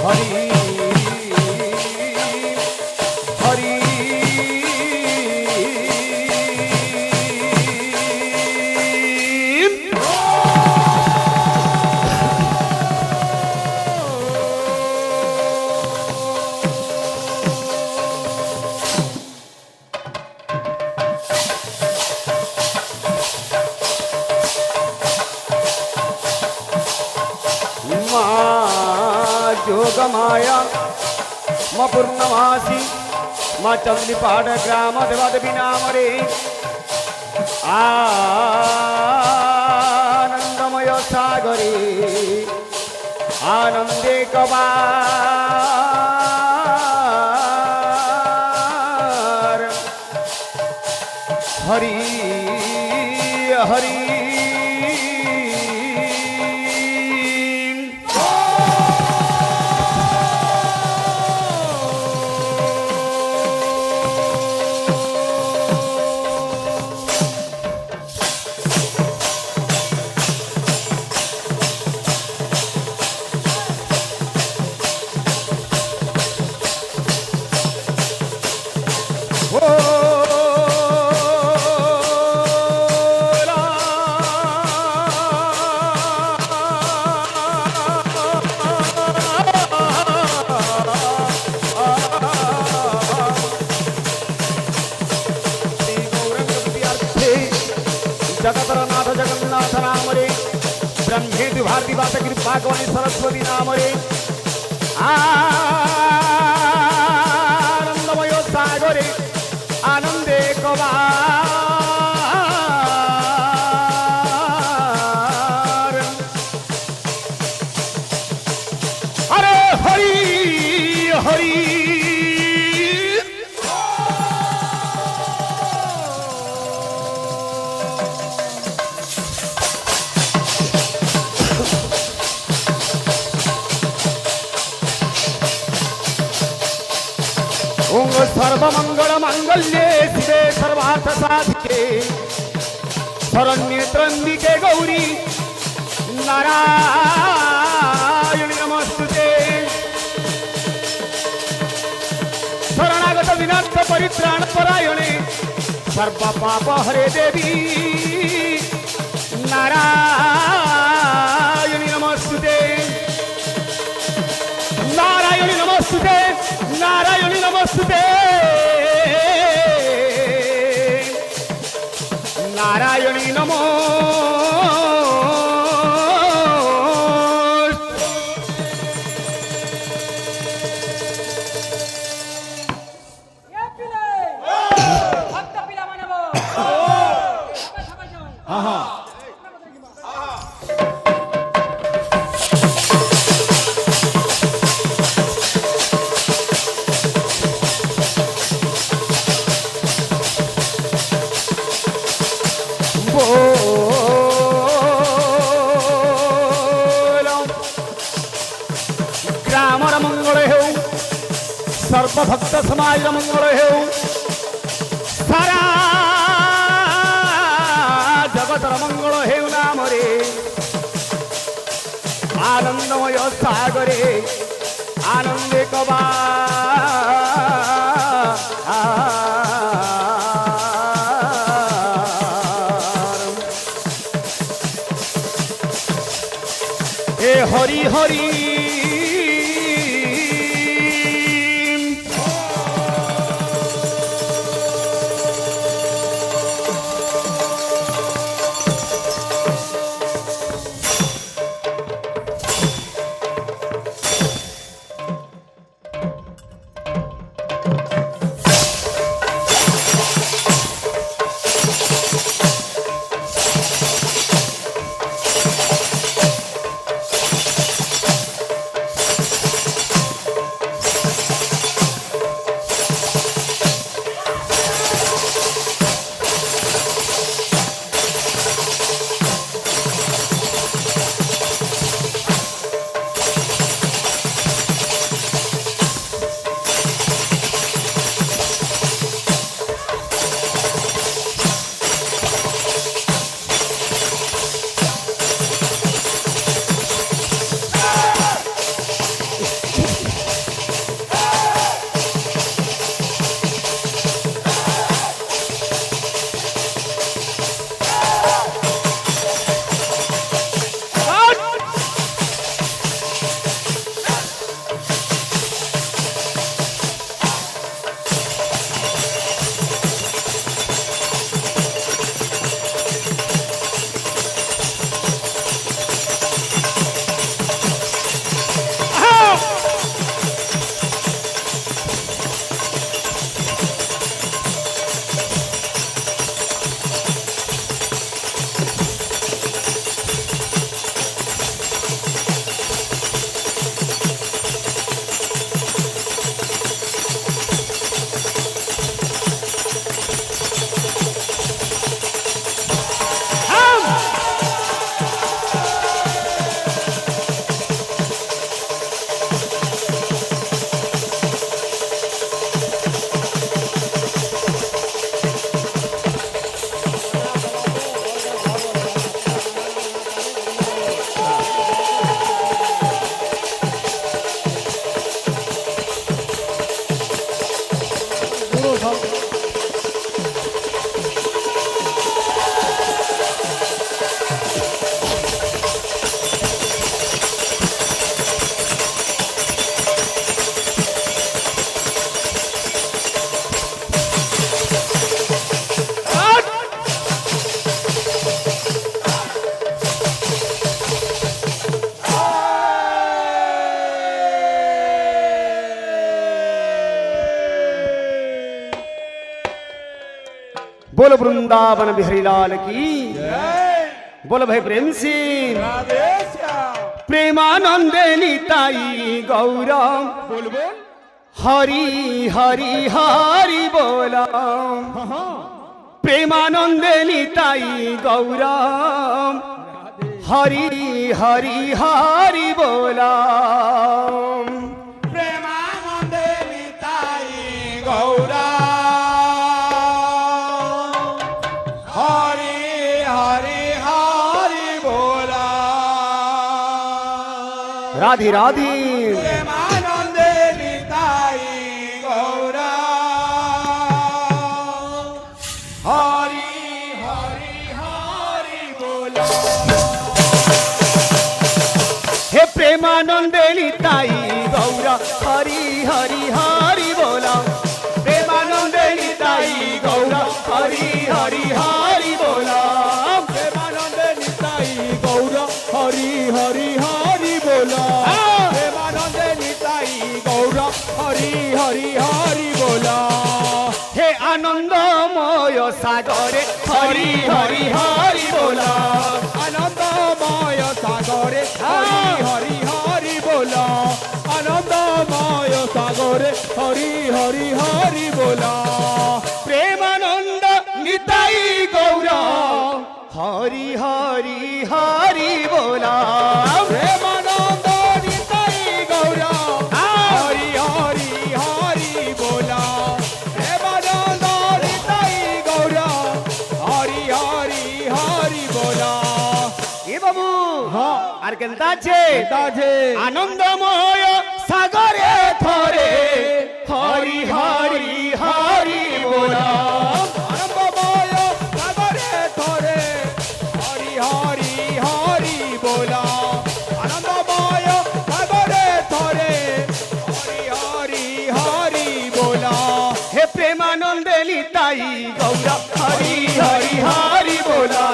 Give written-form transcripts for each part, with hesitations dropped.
হরি হরি যোগমায়া মা পূর্ণমাসী মা চন্দ্রীপাঠ গ্রাম দেবাদেবী নামরে আনন্দময় সাগরে আনন্দে কবার হরি হরি जगतरनाथ जगन्नाथ नाम रे ब्रह्मेंद्र भारती वास कृपा गौरी सरस्वती नाम रे आनंदमय सागरे आनंदे कबार अरे हरि हरि ओम सर्वमंगल मंगल्ये शिवे सर्वार्थ साधिके शरण्ये त्र्यंबिके गौरी नारायणी नमस्तुते शरणागत विनाश परित्राण परायणे सर्व पाप हरे देवी नारायणी नमस्तुते नारायणी नमस्तुते नारायणी नमस्तुते नारायणी नमो ग्रामर मंगल हो सर्वभक्त समाज मंगल हो सारा जगतर मंगल हो नाम रे आनंदमय सागरे आनंदे कबार हे हरि हरि बोलो वृंदावन बिहारी लाल की बोलो भाई प्रेम सिंह प्रेमानंदे निताई गौरम बोल बोल हरि हरि हरि बोला प्रेमानंदे निताई गौरम हरि हरि हरि बोला प्रेमानंदे निताई गौरा हरि हरि हरि बोला राधे राधे प्रेमानंदे निताई गौरा हरि हरि हरि बोला हे प्रेमानंदे निताई गौरा हरि हरि हरि बोला प्रेमानंदे निताई गौरा हरि हरि हरि बोला प्रेमानंदे निताई गौरा हरि हरि हरि बोला प्रेमानंदे निताई गौरा हरि हरि हरि बोला हे आनंदमय सागरे हरि हरि हरि बोला आनंदमय सागरे हरि हरि हरि बोला आनंदमय सागरे हरि हरि हरि बोला प्रेमानंद निताई गौरा हरि हरि हरि बोला प्रेमानंद निताई गौरा हरि हरि हरि बोला प्रेमानंद निताई गौरा हरि हरि हरि बोला এ বাবু হ্যাঁ আর কেনতা আছে আছে আনন্দময় সাগরে থরে হরি হরি হরি बोला আনন্দময় সাগরে ধরে হরি হরি হরি बोला আনন্দময় সাগরে ধরে হরি হরি হরি बोला हे प्रेमानंदे निताई गौरा हरि हरि हरि बोला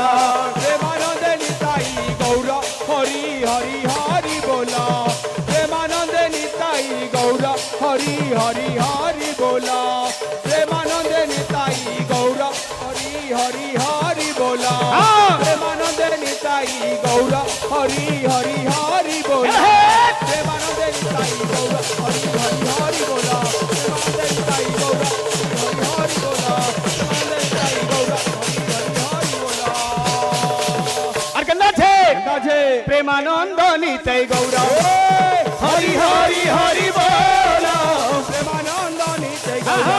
प्रेमानंद निताई गौरा हरि हरि हरि बोला प्रेमानंद निताई गौरा हरि हरि हरि बोला प्रेमानंद निताई गौरा हरि हरि हरि बोला प्रेमानंद निताई गौरा हरि हरि हरि बोला प्रेमानंद निताई गौरा हरि हरि हरि बोला प्रेमानंद निताई गौरा हरि हरि बोला प्रेमानंद निताई गौरा हरि हरि हरि बोला আর কেনতা আছে আছে প্রেমানন্দ নিতাই গৌরা হরি হরি হরি बोला प्रेमानंद नित्य गौरा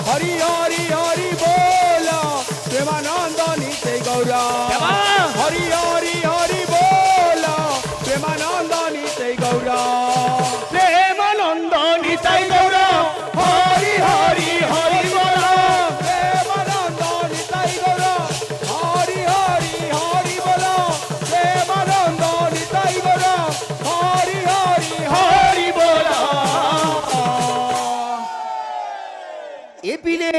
हरि हरि हरि बोला प्रेमानंद नित्य गौरा हरि हरि हरि बोला प्रेमानंद नित्य गौरा প্রেমানন্দ নিতাই গৌরা হরি হরি হরি बोला प्रेमानंद नित्य गौरा हरि हरि हरि बोला प्रेमानंद नित्य गौरा हरि हरि হরি बोला এপিলে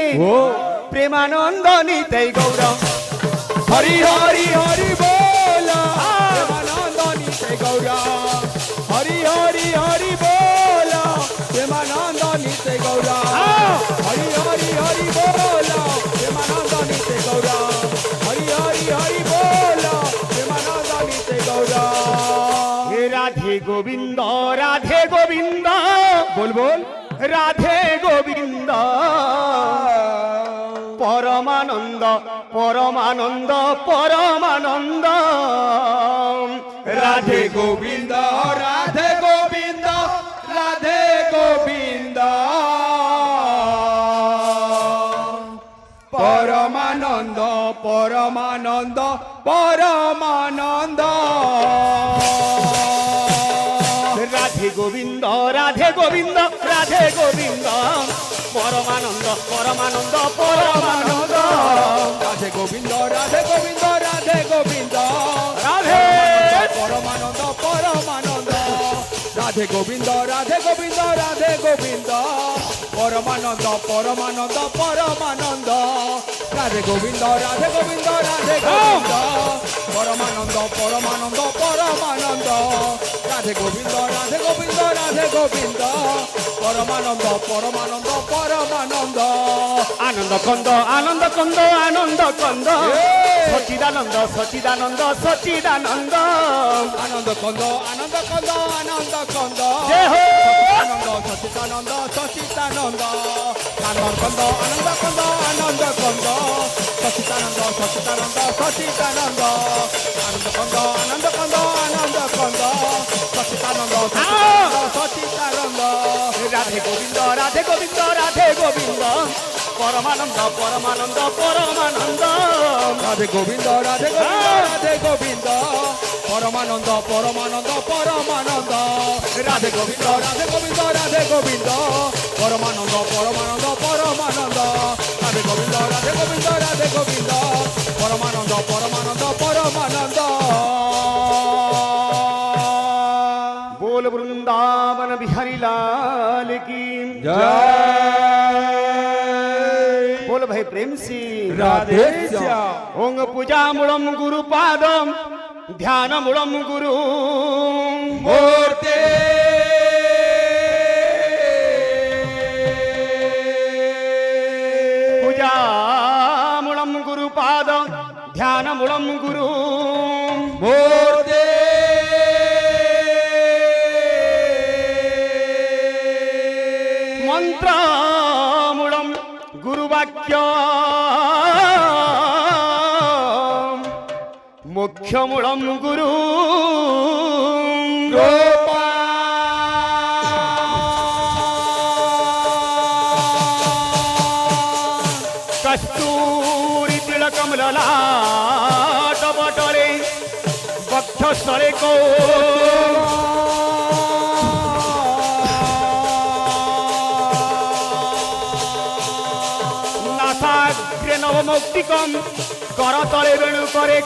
প্রেমানন্দ নিতাই গৌরা हरि हरि हरि बोला प्रेमानंद नित्य गौरा हरि हरि हरि बोला प्रेमानंद नित्य गौरा हरि हरि हरि बोला प्रेमानंद नित्य गौरा हरि हरि हरि बोला प्रेमानंद नित्य गौरा হে রাধে গোবিন্দ রাধে গোবিন্দ बोल बोल রাধে গোবিন্দ পরমানন্দ পরমানন্দ পরমানন্দ রাধে गोविंद राधे गोविंद राधे गोविंद परमानंद परमानंद परमानंद রাধে গোবিন্দ রাধে গোবিন্দ রাধে গোবিন্দ পরমানন্দ পরমানন্দ পরমানন্দ राधे गोविंद राधे गोविंद राधे गोविंद রাধে परमानंद परमानंद राधे गोविंद राधे गोविंद राधे गोविंद परमानंद परमानंद परमानंद राधे गोविंद राधे गोविंद राधे गोविंद परमानंद परमानंद परमानंद राधे गोविंद राधे गोविंद राधे गोविंद পরমানন্দ পরমানন্দ পরমানন্দ আনন্দ কন্দ আনন্দ কন্দ আনন্দ কন্দ সচিদানন্দ সচিদানন্দ সচিদানন্দ আনন্দ কন্দ আনন্দ কন্দ আনন্দ কন্দ জয় হো আনন্দ সচিদানন্দ সচিদানন্দ আনন্দ কন্দ আনন্দ কন্দ আনন্দ কন্দ সচিদানন্দ সচিদানন্দ সচিদানন্দ আনন্দ কন্দ আনন্দ কন্দ আনন্দ কন্দ সচিদানন্দ সচিদানন্দ রাধে গোবিন্দ রাধে গোবিন্দ রাধে গোবিন্দ পরমানন্দ পরমানন্দ পরমানন্দ রাধে গোবিন্দ রাধে গোবিন্দ রাধে গোবিন্দ পরমানন্দ পরমানন্দ পরমানন্দ রাধে গোবিন্দ রাধে গোবিন্দ রাধে গোবিন্দ পরমানন্দ পরমানন্দ পরমানন্দ রাধে গোবিন্দ রাধে গোবিন্দ রাধে গোবিন্দ পরমানন্দ পরমানন্দ পরমানন্দ बोल वृंदावन बिहारी लाल की जय बोल भाई प्रेम से राधे श्याम ओंग पूजा मूलम गुरु पादम ध्यान मूलम गुरु मूर्ते पूजा मूलम गुरु पादम ध्यान मूलम गुरु मूर्ते मंत्र मूलम गुरुवाक्य मोक्ष मूलम गुरु कस्तूरी तिलकम ललाट बटले वक्षस्थले को नासाग्रे नवमौक्तिकम करतले वेणु करे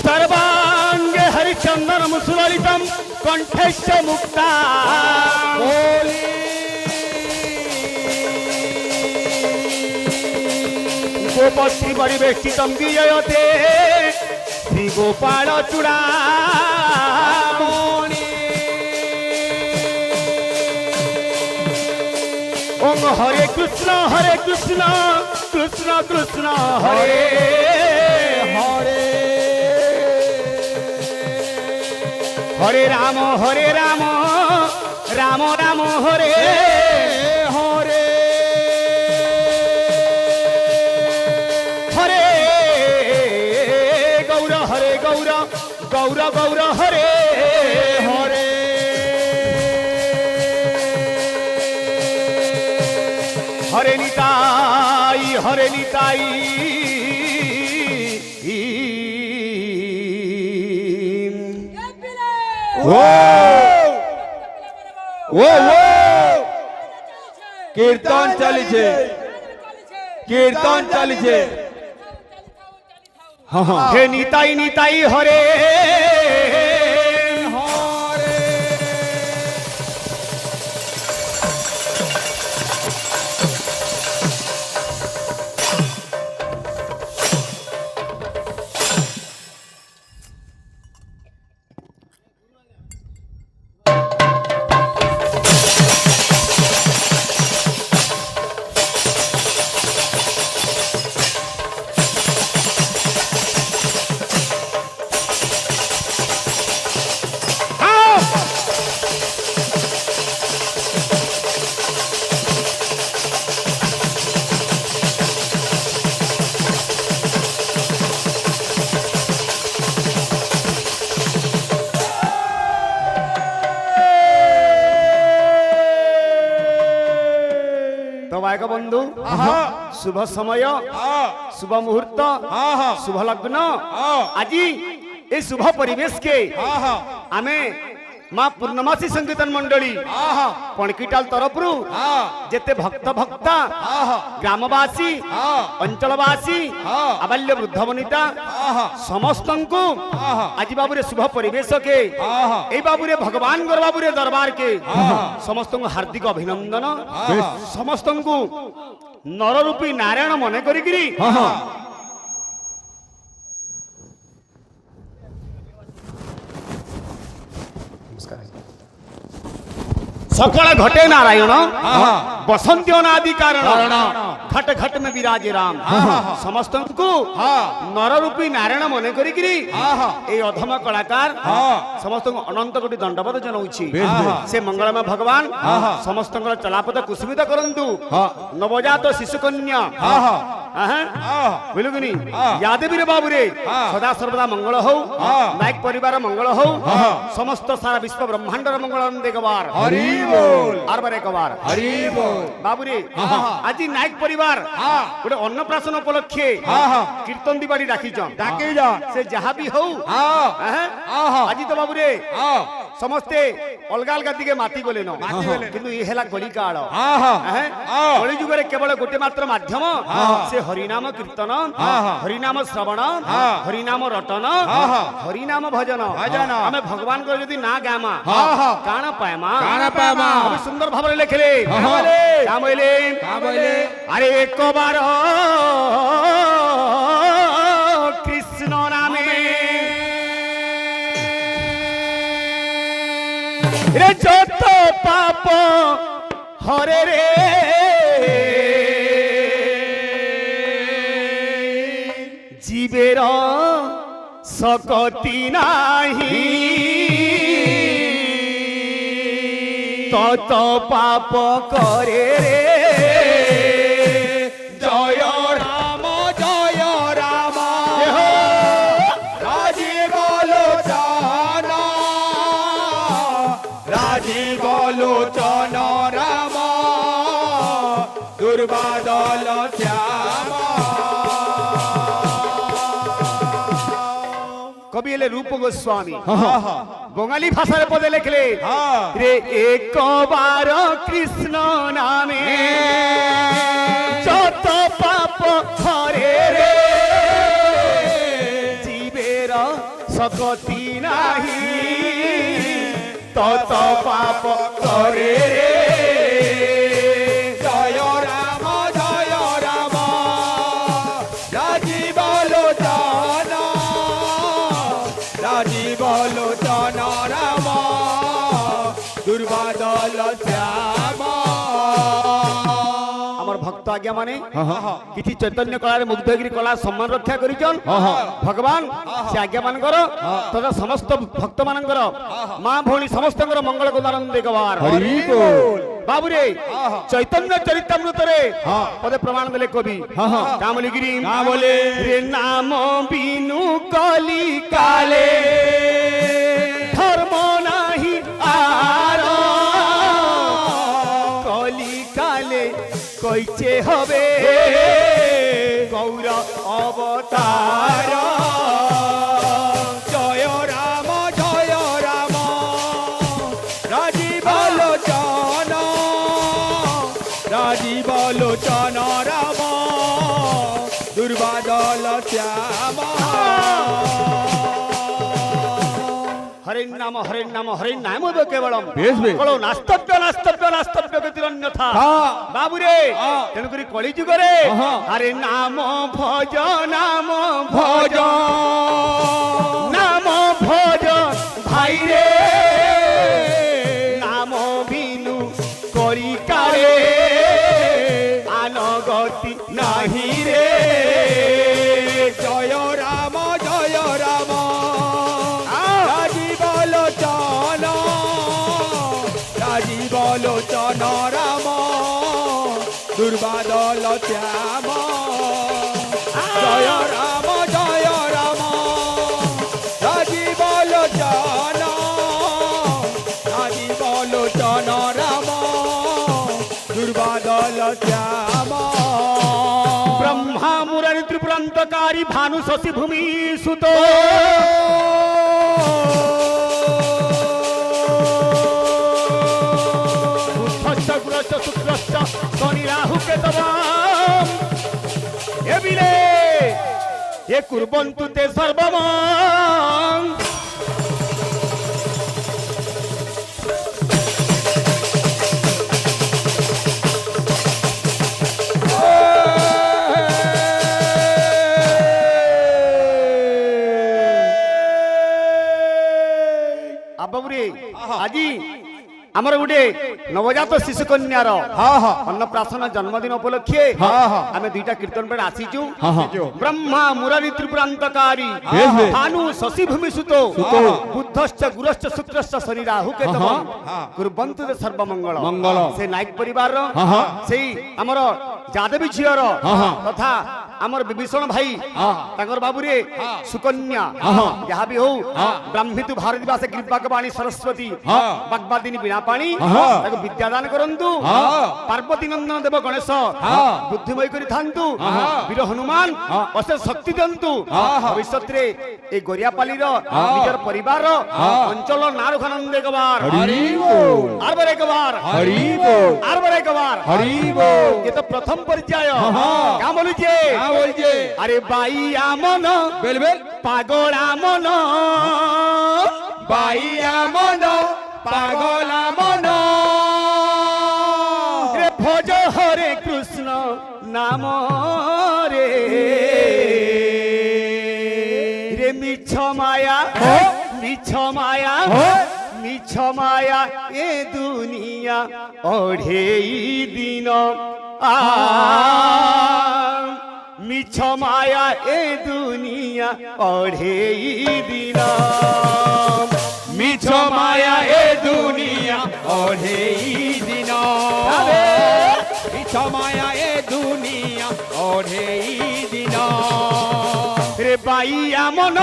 सर्वांगे हरिचंदन मुसुलितम कंठेश मुक्ता गोपश्री परिवेष्टितम विजयते श्री गोपाल चूड़ा ओम हरे कृष्ण कृष्ण कृष्ण हरे हरे हरे राम राम राम हरे हरे हरे गौर गौर गौर गौर हरे हरे हरे निताई कीर्तन चलिए कीर्तन चलिए हे निताई निताई हरे तो बंधु शुभ समय शुभ मुहूर्त शुभ लग्न आज ये शुभ परिवेश के आमे माँ पूर्णमासी संकीर्तन मंडली पणकीटाल तरफ जेते भक्त भक्ता ग्रामवासी अंचलवासी आबाल्य वृद्ध वनिता समस्त को आज बाबू शुभ परिवेश के ए बाबू भगवान बाबू दरबार के समस्त को हार्दिक अभिनंदन समस्त को नर रूपी नारायण मन करी নমস্কার সকল ঘটে নারায়ণ বসন্ত অনাদি কারণ ঘট ঘট মে বিরাজে রাম সমস্তଙ୍କୁ নররূপী নারায়ণ মনে করিকি এই অধম কলাকার সমস্তଙ୍କୁ অনন্ত কোটি দণ্ডবত জনাউছি সে মঙ্গলময় ভগবান সমস্তଙ୍କର চলাপথ কুসুমিত করন্তু নবজাত শিশু কন্যা বুঝলুনি यादवीर बाबू रे सदा सर्वदा मंगल हो नायक परिवार मंगल हो समस्त सारा विश्व ब्रह्मांडर मंगल देखबार हरि बोल आर बारे कबार हरि बोल बाबू रे आज नायक परिवार गोटे अन्नप्राशन उपलक्षे कीर्तन दिवाड़ी डाकिछन डाके जा से जहा भी हो आज तो बाबू रे समस्ते अलगा अलगा दिगे माती गले न किंतु ये हेला गली काळ कली जुगरे केवल गोटे मात्र माध्यम से हरिनाम कीर्तन हरिनाम श्रवण हरिनाम रटन हरिनाम भजन आमे भगवान को यदि ना गामा काण पाएमा अभी सुंदर भाव लिखले का बोले अरे एक बार कृष्ण नामे रे যত পাপ হরে রে জীবের শক্তি নাহি তত পাপ করে রে জয় রাম রাজীব লোচন রাম দুর্বাদল শ্যাম কবি এলে রূপ গোস্বামী বঙ্গালী ভাষার পদে লিখলে রে একবার কৃষ্ণ নামে যত পাপ হরে রে জীবের শক্তি নাহি তত পাপ করে রে জয় রাম রাজীব লোচন রাম দুর্বাদল শ্যাম আমার ভক্ত আজ্ঞা মানে কিছু চৈতন্য কলার মুগ্ধগিরি কলা সম্মান রক্ষা করিছন ভগবান সে আজ্ঞা মানকর তথা সমস্ত ভক্ত মানকর মা ভৌণী সমস্তଙ୍କର মঙ্গল গুণানন্দ দেখবার হরি বল বাবুরে চৈতন্য চরিতামৃতরে পদে প্রমাণ দেলে কবি কামলিগিরি না বলে রে নাম বিনু কলি কালে ধর্ম নাহি আর কলি কালে কইছে হবে গৌর অবতার জয় রাম রাজীব লোচন রাম দুর্বাদল শ্যাম হরিনাম হরিনাম কেবলম বেশ বেশ। কলো নাস্তব্য গতিরন্যথা বাবুরে তেণুকরি কলি যুগরে হরে নাম ভজ ভাই রে নাম বিনু করি কারে আনগতি নাহি রে জয় রাম রাজীব লোচন রাম দুর্বাদল শ্যাম জয় রাম রাজীব লোচন রাম দুর্বাদল শ্যাম ব্রহ্মা মুরারি ত্রিপুরান্তকারী ভানু শশী ভূমি সুত বুদ্ধশ্চ গুরশ্চ শুক্রশ্চ শনি রাহু কেতবাম এবিলে এ কুর্বন্তু তে সর্বমং ବାବୁରେ ଆଜି ଆମର ଗୋଟେ ନବଜାତ ଶିଶୁ କନ୍ୟାର ଅନ୍ନପ୍ରାଶନ ଜନ୍ମଦିନ ଉପଲକ୍ଷେ ଆମେ ଦୁଇଟା କୀର୍ତ୍ତନ ପାଇଁ ଆସିଛୁ। ବ୍ରହ୍ମା ମୁରାରୀ ତ୍ରିପୁରାନ୍ତକାରୀ ଭାନୁ ଶଶୀ ଭୂମି ସୁତ ବୁଦ୍ଧଶ୍ଚ ଗୁରଶ୍ଚ ଶୁକ୍ରଶ୍ଚ ଶନି ରାହୁ କେତୁ କୁର୍ବନ୍ତୁ ସର୍ବମଙ୍ଗଳ ମଙ୍ଗଳ। ସେ ନାୟକ ପରିବାରର ସେଇ ଆମର ଯାଦବୀ ଝିଅର ତଥା ଆମର ବିଭୀଷଣ ଭାଇ ତାଙ୍କର ବାବୁରେ ସୁକନ୍ୟା ଯାହା ବି ହଉ ବ୍ରାହ୍ମୀତୁ ଭାରତୀ ବାସେ କୃପାକବାଣୀ ସରସ୍ୱତୀ ବାଗ୍ବାଦିନୀ ବିନା ପାଣି ତାକୁ ବିଦ୍ୟାଦାନ କରନ୍ତୁ। ପାର୍ବତୀ ନନ୍ଦନ ଦେବ ଗଣେଶ ବୁଦ୍ଧିମୟ କରିଥାନ୍ତୁ। ବୀର ହନୁମାନ ଅଶେଷ ଶକ୍ତି ଦିଅନ୍ତୁ। ଭବିଷ୍ୟତରେ এই গরিয়াপালির নিজের পরিবার অঞ্চল নারখানন্দ একবার আরবার একবার আরবার একবার এ তো প্রথম পর্যায় কা বলছে আরে বাইয়া মন পাগলা মন বাইয়া মন পাগলা মন রে ভজ হরে কৃষ্ণ নাম রে রে মিছ মায়া মিছ মায়া মিছ মায়া এ দুনিয়া অঢেই দিন মিছ মায়া এ দুনিয়া অঢেই দিন মিছ মায়া এ দুনিয়া অঢেই দিন মিছ মায়া এ দুনিয়া অঢেই দিন রে বাইয়া মন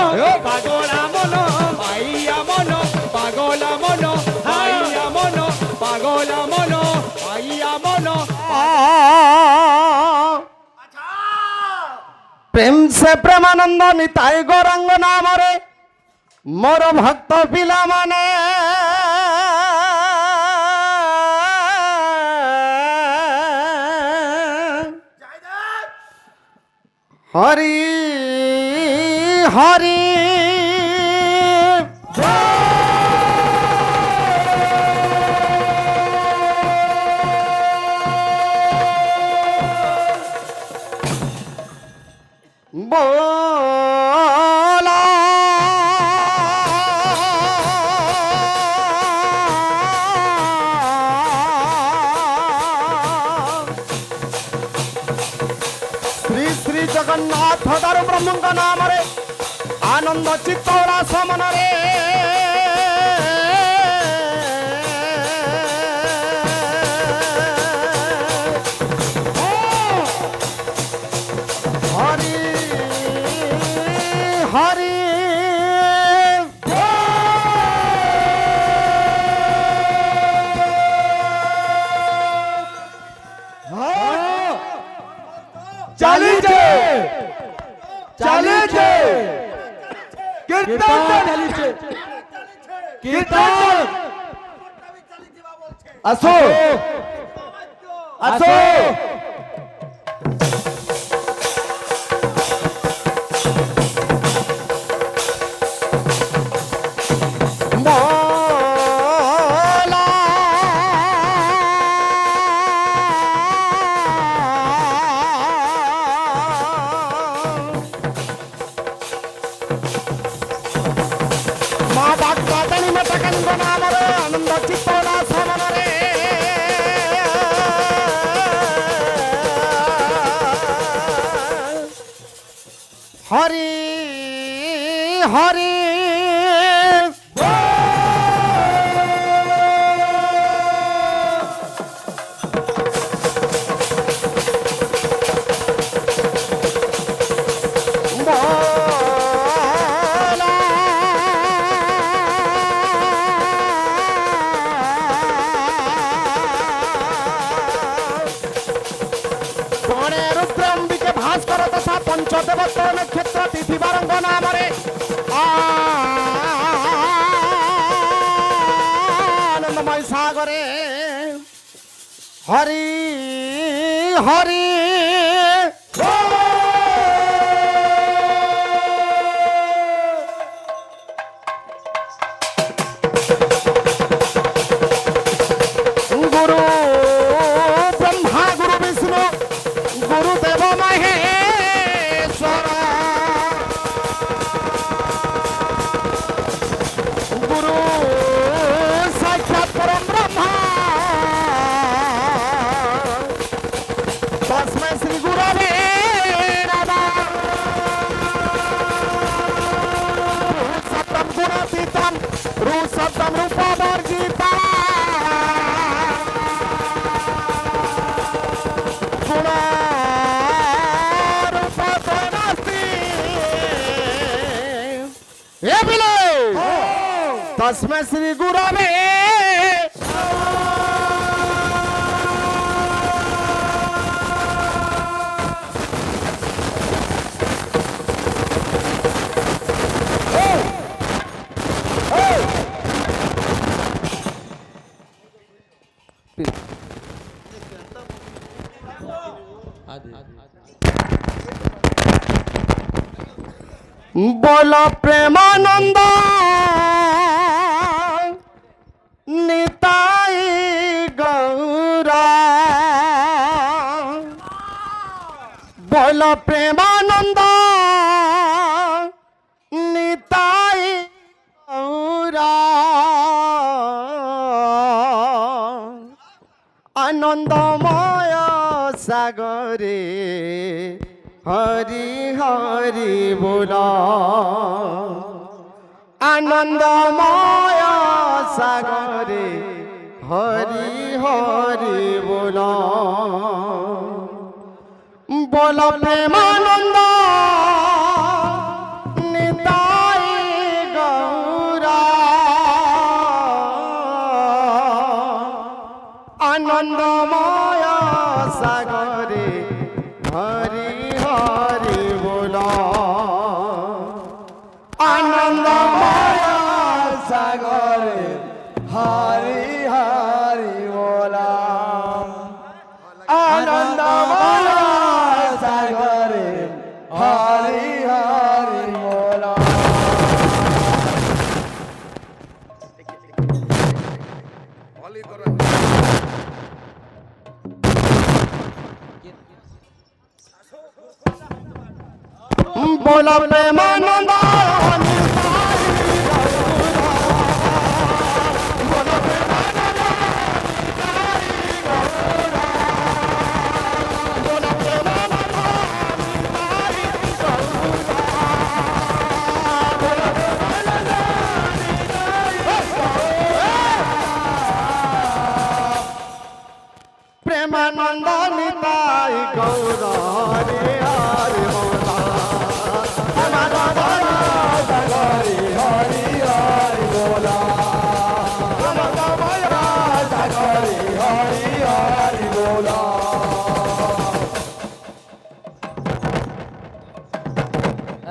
পাগলা মন বাইয়া মন পাগলা মন বাইয়া মন পাগলা মন বাইয়া মন প্রেম সে প্রেমানন্দ নিতাই গৌরাঙ্গ নামরে মোর ভক্ত পিলা মানে হরি হরি बोला श्री श्री जगन्नाथ दारु ब्रह्म नाम रे आनंद चित्तौरा समन रे हरि हरि চালিছে চালিছে কীর্তন চালিছে কীর্তন আসো আসো आनंद चित्तौरा समन रे हरि हरि पंचदेवत नक्षत्र तिथि बारंग नाम रे आनंदमय सागरे हरि हरि गुरु ब्रह्मा गुरु विष्णु गुरुदेव महेश गुरु भक्तम रूप वर्जिता गुण रूप नास्ति हे बिलो तस्मै श्री गुरवे बोलो प्रेमानंद निताई गौरा बोलो प्रेमानंद निताई गौरा आनंदमय सागरे हरि हरि बोला आनंदमय सागरे हरि हरि बोला बोला प्रेमानंद निताई गौरा आनंदमय सागरे हरि हरि बोला आनंदमय सागरे हरि हरि बोला आनंदमय सागरे हरि हरि बोला बोला प्रेमानंद प्रेमानंद निताई गौरा हरि हरि बोला प्रेमानंद हरि हरि हरि बोला आनंदमय हरि हरि हरि बोला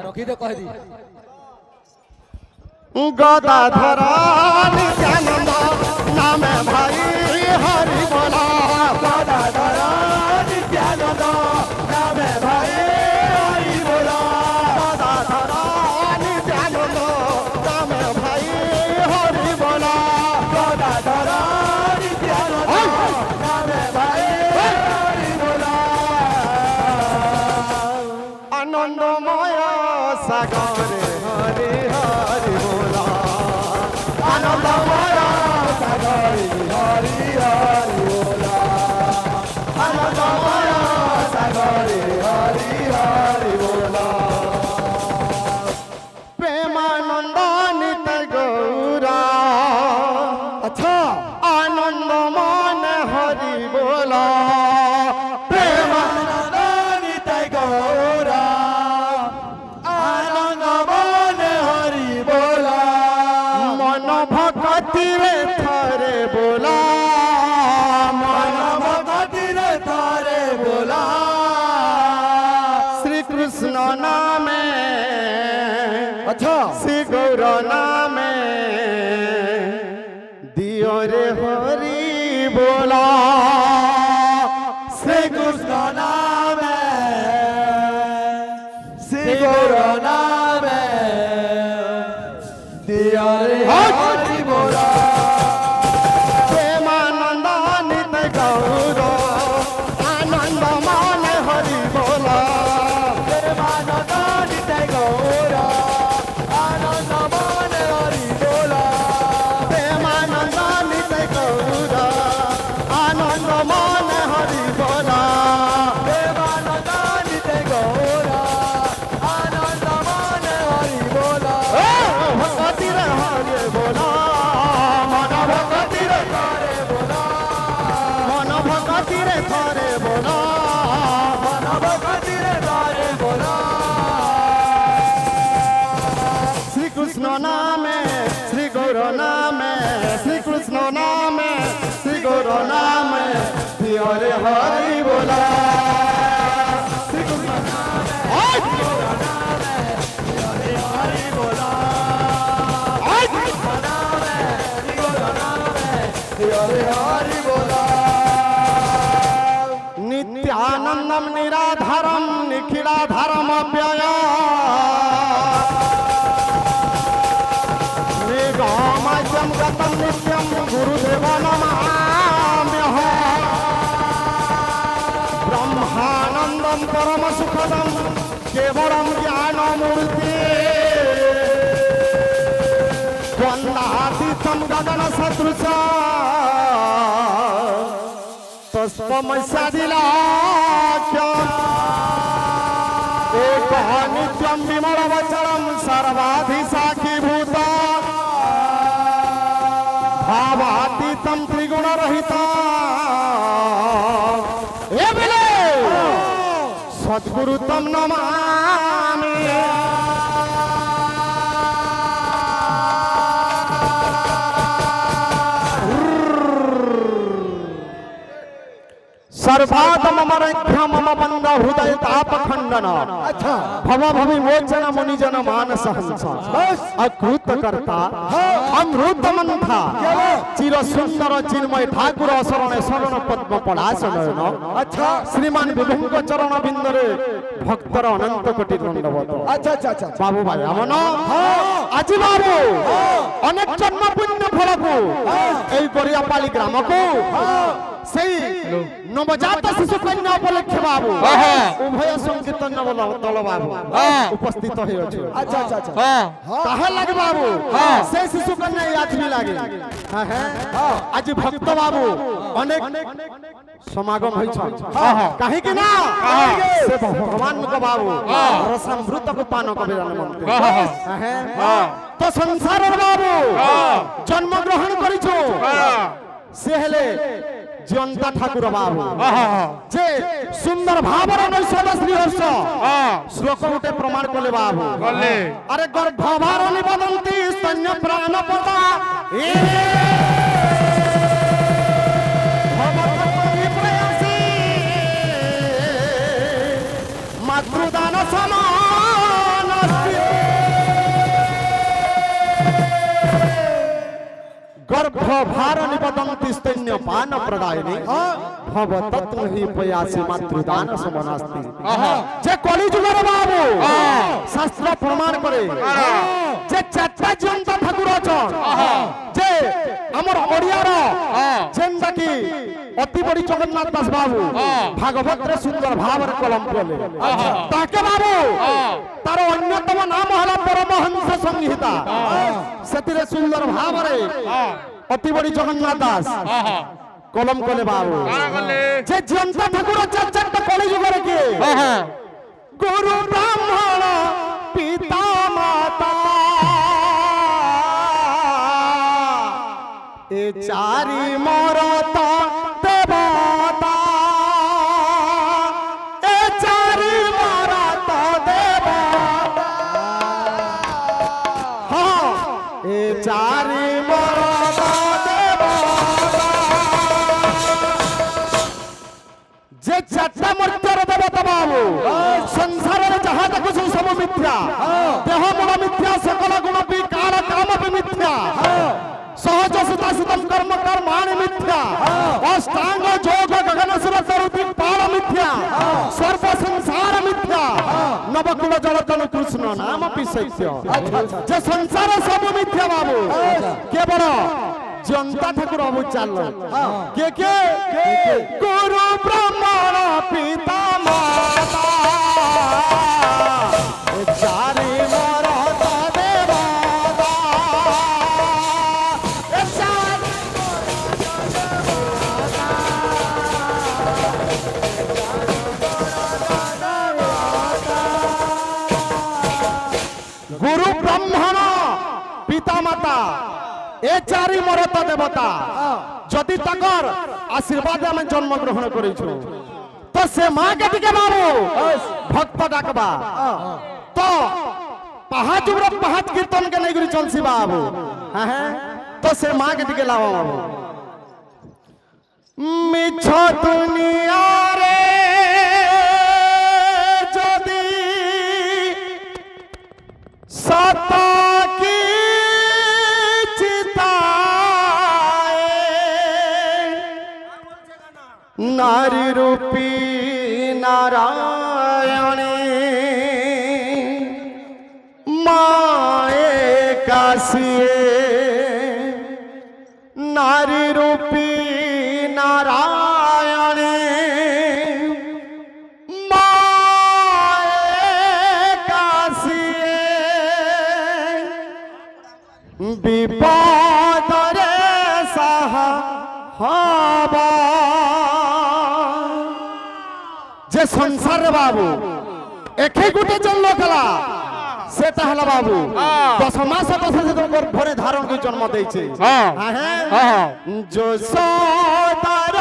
रखी दे कह दी गदाधर नित्यानंद नाम भाई हरि बोला गदाधर नित्यानंद नाम भाई हरि बोला गदाधर नित्यानंद नाम भाई हरि बोला गदाधर नित्यानंद नाम भाई हरि बोला आनंदमय सागरे हरि हरि बोला आनंदमय सागरे हरि हरि बोला आनंदमय सागरे हरि हरि बोला प्रेमानंद नित्य गौरा अच्छा आनंद मन हरि बोला प्रेमानंद नित्य गौरा आनंद मन हरि बोला मन भक्ति रे थरे बोला मन भक्ति रे थरे बोला श्री कृष्ण नाम अच्छा श्री गौर नाम दियो रे हरि बोला श्री कृष्ण नाम श्री गौर नाम दियो रे हरि बोला प्रेमानंद नित्य गौर आनंद मन हरि बोला प्रेमानंद नित्य गौर आनंद मन हरि बोला प्रेमानंद नित्य गौर নামে শ্রী গৌর নামে শ্রীকৃষ্ণ নামে শ্রী গৌর নামে হরে হরি বলা শ্রীকৃষ্ণ नित्यानंदम निराधारम निखिलाधारम अव्यय निगमजम गतम नित्यम गुरुदेव नमाम्यह ब्रह्मानंदम परम सुखदम केवलम ज्ञानमूर्ति द्वंद्वातीतं गगन सदृश तस्त्वमस्यादिलाख्यम् एकः नित्यं विमलवचनं सर्वाधिसाखीभूत भावातीतं त्रिगुणरहितं सद्गुरु तं नमामि सर्वाद मम रक्ष मम बंद हृदय ताप खंडन अच्छा भव भवि मोचन मुनिजन मानस हंस अकृत करता अमृत मंथा चिर सुंदर चिन्मय ठाकुर शरण शरण पद्म पलाश नयन अच्छा श्रीमान विभुंग चरण बिंदरे भक्तर अनंत कोटि दंडवत अच्छा अच्छा अच्छा बाबू भाई हमन आज बाबू अनेक जन्म पुण्य फल को एई गरियापाली ग्राम को सेई नवजात शिशु कन्या उपलक्ष्य बाबू उभय संकीर्तन दल बाबू उपस्थित हो अच्छा अच्छा अच्छा ताहे लगे बाबू से शिशु कन्या याद भी लागे आज भक्त बाबू अनेक समागम होई छ काहे कि ना से भगवान को बाबू रसामृत को पान करे जान मनते तो संसार बाबू जन्म ग्रहण करिছো से हेले जयंता ठाकुर बाबू जे सुंदर भावर नैषध श्रीहर्ष श्लोक गोटे प्रमाण कले बाबू अरे गर्भभार निबदंती स्तन्य प्राणपता मातृदान समान गर्भभार निबदंती स्तन्य पान प्रदायिनी भव तत्व ही पयासी मातृदान समानास्ति जे कली जुगर बाबू शास्त्र प्रमाण करे जे चारटा जयंता ठाकुर अछन जे हमर ओडियार जेंदा की अति बड़ी जगन्नाथ दास बाबू भागवत रे सुंदर भाव रे कलम कले ताके बाबू तार अन्यतम नाम हला परमहंस संहिता सेतिरे सुंदर भाव रे अति बड़ी जगन्नाथ दास कलम कले बाबू जे जयंता ठाकुर चारटा कली जुगर के गुरु ब्राह्मण पिता माता ए चारि मरत देवता ए चारि मरत देवता हाँ ए चारि मरत देवता जे चारटा मर्त्यर देवता बाबू संसार जहाँ तक सब मिथ्या देह गुण मिथ्या सकल गुण विकार काम भी मिथ्या सहज सुतासितम कर्म कर्माणि मिथ्या अष्टांग जोग गगन सुर तरुति पाल मिथ्या सर्व संसार मिथ्या नवकुल जलतन कृष्ण नाम पि सत्य जे संसार सब मिथ्या बाबू केवल जयंता ठाकुर बाबू चल के गुरु ब्राह्मण पिता माता चारि मरत देवता गुरु ब्राह्मण पिता माता ए चारि मरत देवता जदि तकर आशीर्वाद में जन्म ग्रहण करिछु तो से माँ के टिके बाबू भक्त डाकबा तो পাহাচ উপরে পাহাচ কীর্তন কে নাই করে চলছি বাবু। হ্যাঁ হ্যাঁ তো সে মা কে দিকে লাও বাবু। মিছ দুনিয়ারে যদি সত কি চিতায় নারী রূপী নারায়ণী মায়ে কাশিয়ে নারী রূপী নারায়ণী মায়ে কাশিয়ে বিপদরে সাহা হবা যে সংসার বাবু একে গুটে চললো খেলা সেটা হলো বাবু 10 মাস 10 দিন গর্ভরে ধারণ করে জন্ম দিয়েছে। যশোদার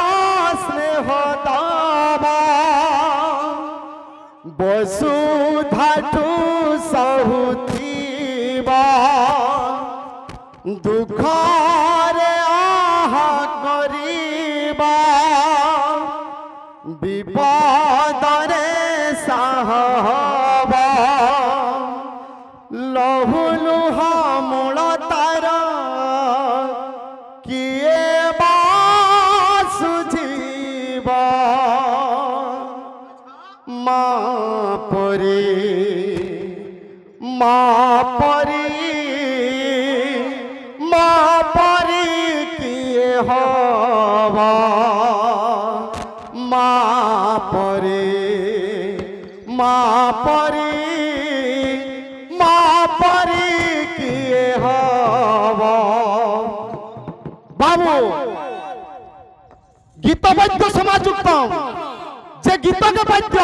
স্নেহ দাবা বসুধাঠু সহুতিবা দুঃখরে আহা করিবা বিপদরে সাহবা লহুলুহা মূল তার কিয়ে বা সুঝিব মা পরি মা পরি মা পরি কিয়ে হবা মা পরি মা পরি মা পরি কিয়ে হব বাবু। গীত বাদ্য সমাজ উত্তম যে গীতকে বাদ্য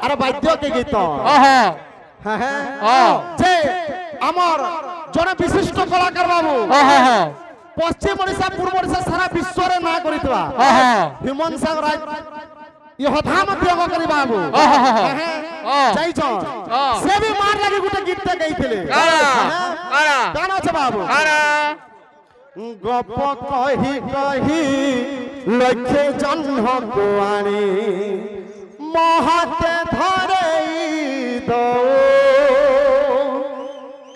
আর বাদ্যকে গীত। হ্যাঁ হ্যাঁ যে আমার জনে বিশিষ্ট কলাকার বাবু পশ্চিম ওড়িশা পূর্ব ওড়িশা সারা বিশ্বরে না করিতবা হিমন্ত সাং রায় ইহধা মধ্যে করি বাবু যাইছ সে भी मार लगे गुटे गीत गाइथिले गान আছে বাবু। গপ কহি কহি লক্ষ্যে জন্ম কোয়ানি মহাতে ধরেই দো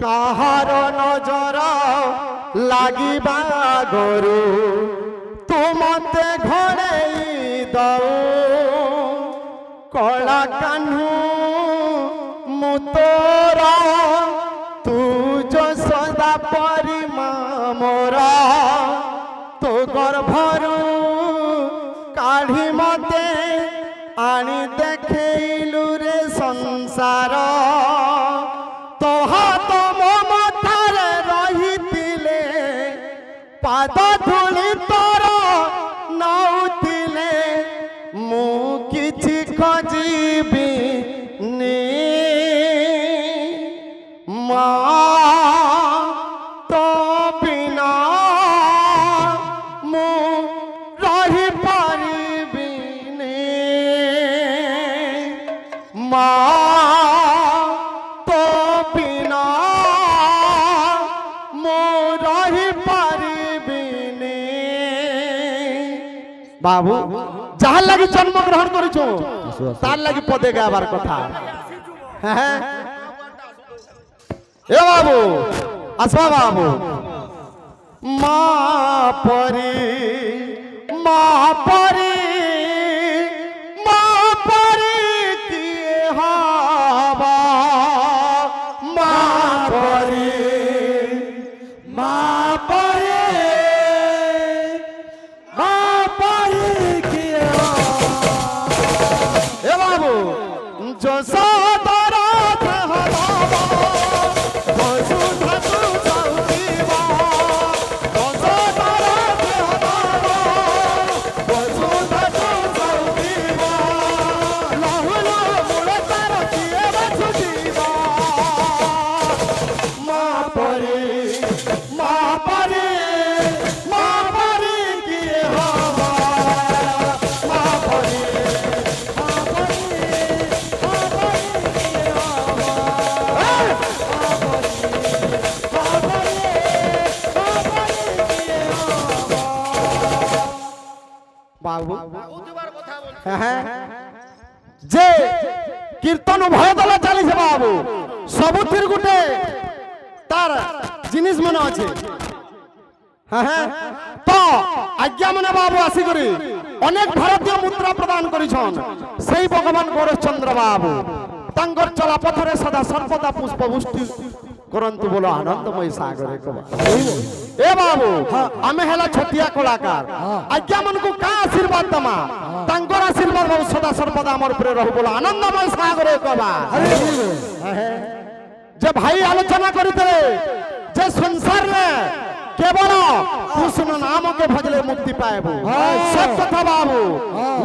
কাহার নজর লাগিবা গরু তুমতে ঘরেই দৌ কলা কাহ্নু মুতোরা তু যশোদা পরি মা মোরা তো গর্ভরু কাঢ়ি মতে আনি দেখেইলু রে সংসার তোহা তো মমতারে রহিতিলে পাদ ধুলি তোর নাউতিলে মু কিছু খজিবি নি মা তো বিনা মু রহি পারিবি নি মা তো বিনা মু রহি পারিবি নি বাবু যাহার লাগি জন্মগ্রহণ করেছ তার লাগি পদে গাবার কথা। হ্যাঁ এ বাবু আসবা বাবু। মা পরি মা পরি মা পরি কি হবা মা পরি মা পরি মা পরি কি এ বাবু যশোদার বসু বাবু হ্যাঁ যে কীর্তন উভয় দলে চালিছে বাবু সবুথির গুটে তার জিনিস মনে আছে হ্যাঁ তো আজ্ঞা মানে বাবু আসি করি অনেক ভারতীয় মুদ্রা প্রদান করেছেন সেই ভগবান গৌরচন্দ্র বাবু তাঙ্গর চলা পথরে সদা সর্বদা পুষ্প বৃষ্টি করন্তু বলো আনন্দময় সাগরে কবা এ বাবু আমি হেলা ছটিয়া কলাকার আজ্ঞা মনকু কা আশীর্বাদ দমা তাঙ্গর আশীর্বাদ বাবু সদা সর্বদা আমার উপরে রহু বলো আনন্দময় সাগরে কবা যে ভাই আলোচনা করিতে যে সংসার রে কেবল কৃষ্ণ নামকে ভজলে মুক্তি পাইব সব কথা বাবু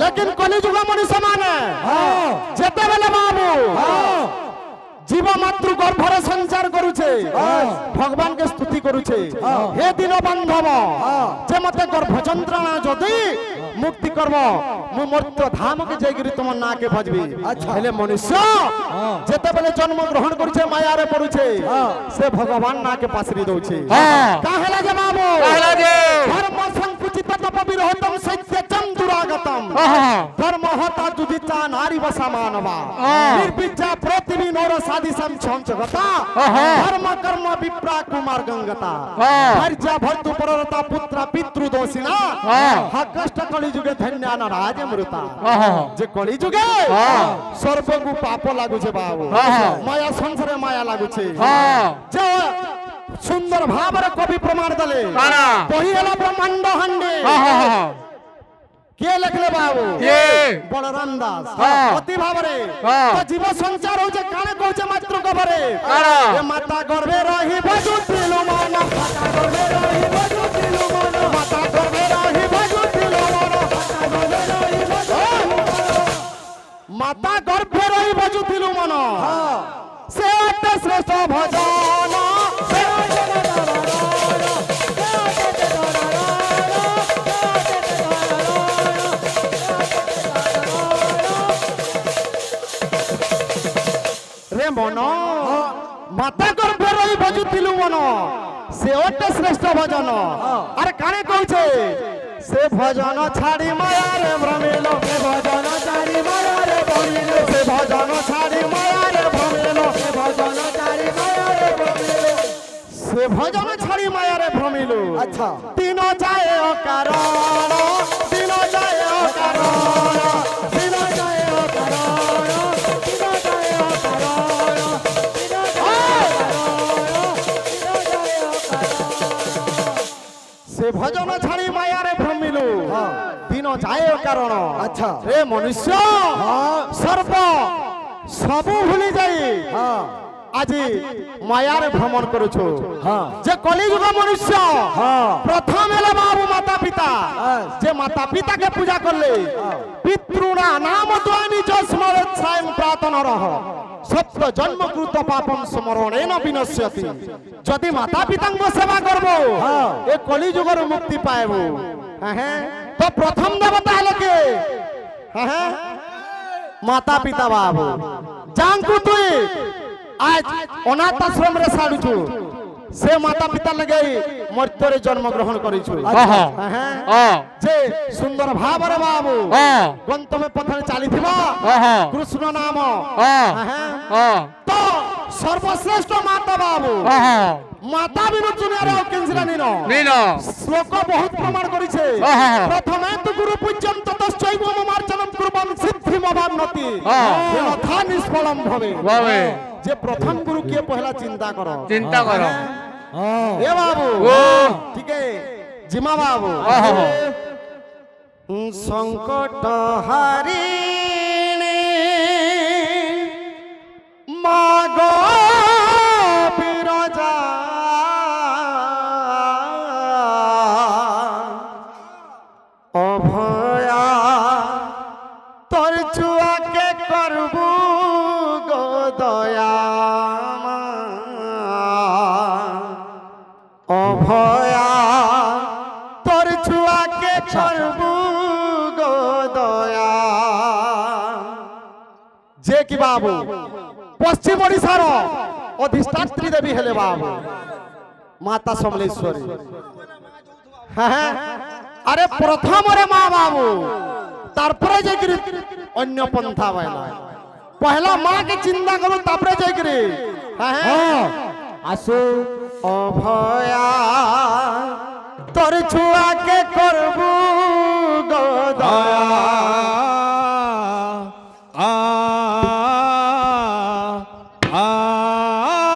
लेकिन কলিযুগ মনুষ্য মানে যেতে বেলে বাবু জীব মাতৃ গর্ভরে সঞ্চার করুছে ভগবান কে স্তুতি করুছে হে দিন বান্ধব যে মতে গর্ভ যন্ত্রণা যদি মুক্তি করব মু মর্ত্য ধামকে যাইগিরি তোমার নাকে ভজবি হেলে মনুষ্য যেতে বেলে জন্ম গ্রহণ করছে মায়ারে পড়ুছে সে ভগবান নাকে পাশরি দউছে কাহেলা যে বাবু কাহেলা যে ধর্ম সংকুচিত তপ বিরহতম সত্য চন্দ্রাগতম ধর্ম হতা যুদিতা নারী বসা মানবা নির্বিদ্যা প্রতিবি নর সাদিসম ছঞ্চগতা ধর্ম কর্ম বিপ্রা কুমার গঙ্গতা হরজা ভর্তু পররতা পুত্র পিতৃ দোষিনা হকষ্ট কলি যুগে ধন্য নারাজ মৃতা যে কলি যুগে সর্বগু পাপ লাগুছে বাবু মায়া সংসারে মায়া লাগুছে যে সুন্দর ভাବରେ কবি প্রমাণ দেলে বহি এলা ব্রহ্মাণ্ড হান্ডি কে লেখলে বাবু বলরাম দাস অতি ভাବରେ তো জীব সঞ্চার হচ্ছে কানে কହୁছে মাত্র গভরে এ মাতা গর্ভে রহি বজুতিলু মন মাতা গর্ভে রহি বজুতিলু মন মাতা গর্ভে রহি বজুতিলু মন মাতা গর্ভে রহি বজুতিলু মন সে অতে শ্রেষ্ঠ ভজন সে মন মাতা গর্ভে রহি ভজুতিলু মন সে অতে শ্রেষ্ঠ ভজন আরে কানে কହୁছে সে ভজন ছাড়ি মায়ারে ভ্রমিল সে ভজন ছাড়ি মায়ারে ভ্রমিল সে ভজন ছাড়ি মায়ারে ভ্রমিল সে ভজন ছাড়ি মায়ারে ভ্রমিল সে ভজন ছাড়ি মায়ারে ভ্রমিল আচ্ছা দিন যায় অকারণ দিন যায় অকারণ দিন যায় অকারণ দিন যায় অকারণ সে ভজন ছাড়ি মায়ারে ভ্রমিল দিন যায় কারণ আচ্ছা হে মনুষ্য সর্ব সবু ভুলি যাই আজি মায়ারে ভ্রমণ করছো যে কলিযুগ মনুষ্য প্রথম এলো বাবু মাতা পিতা যে মাতা পিতাকে পূজা করলে পিতৃণা নাম দ্বৈনি স্মরৎসায়ং প্রাতনরহ সত্য জন্মকৃত পাপম স্মরণেন বিনশ্যতি যদি মাতা পিতাঙ্গ সেবা করব এ কলিযুগর মুক্তি পাইব হ্যাঁ তো প্রথম দেবতা হলো কে হ্যাঁ মাতা পিতা বাবু জানকু তুই আজ অনাথ আশ্রম রে ছাড়ুছু সে মাতা পিতা লাগে মর্ত্যরে জন্ম গ্রহণ করিছু যে সুন্দর ভাবরে বাবু গন্তব্য পথে চালিথিব কৃষ্ণ নাম তো সর্বশ্রেষ্ঠ মাতা বাবু মাতা বিনু দুনিয়ারে আর কেনছিলা নিন শ্লোক বহুত প্রমাণ করিছে প্রথমে তো গুরু পূজ্যম ততশ্চৈব মমার্চনম কুর্বম সিদ্ধিমবান্নতি যথা নিষ্ফলম ভবে যে প্রথম গুরু কে পহলা চিন্তা করো এ বাবু ঠিক আছে জিমা বাবু সংকট হারিণী মাগ বিরজা অভয়া তোর চুয়াকে করবু গো দয়া অভয়া তোর চুয়াকে করবু গো দয়া যে কি বাবু পশ্চিম ওড়িশার অধিষ্ঠাত্রী দেবী হেলে বাবু মাতা সমলেশ্বরী হ্যাঁ আরে প্রথমরে মা বাবু তারপরে যাইকরি অন্য পন্থা বাইলা পহলা মা কে চিন্তা করো তারপরে যাইকরি হ্যাঁ আসো অভয়া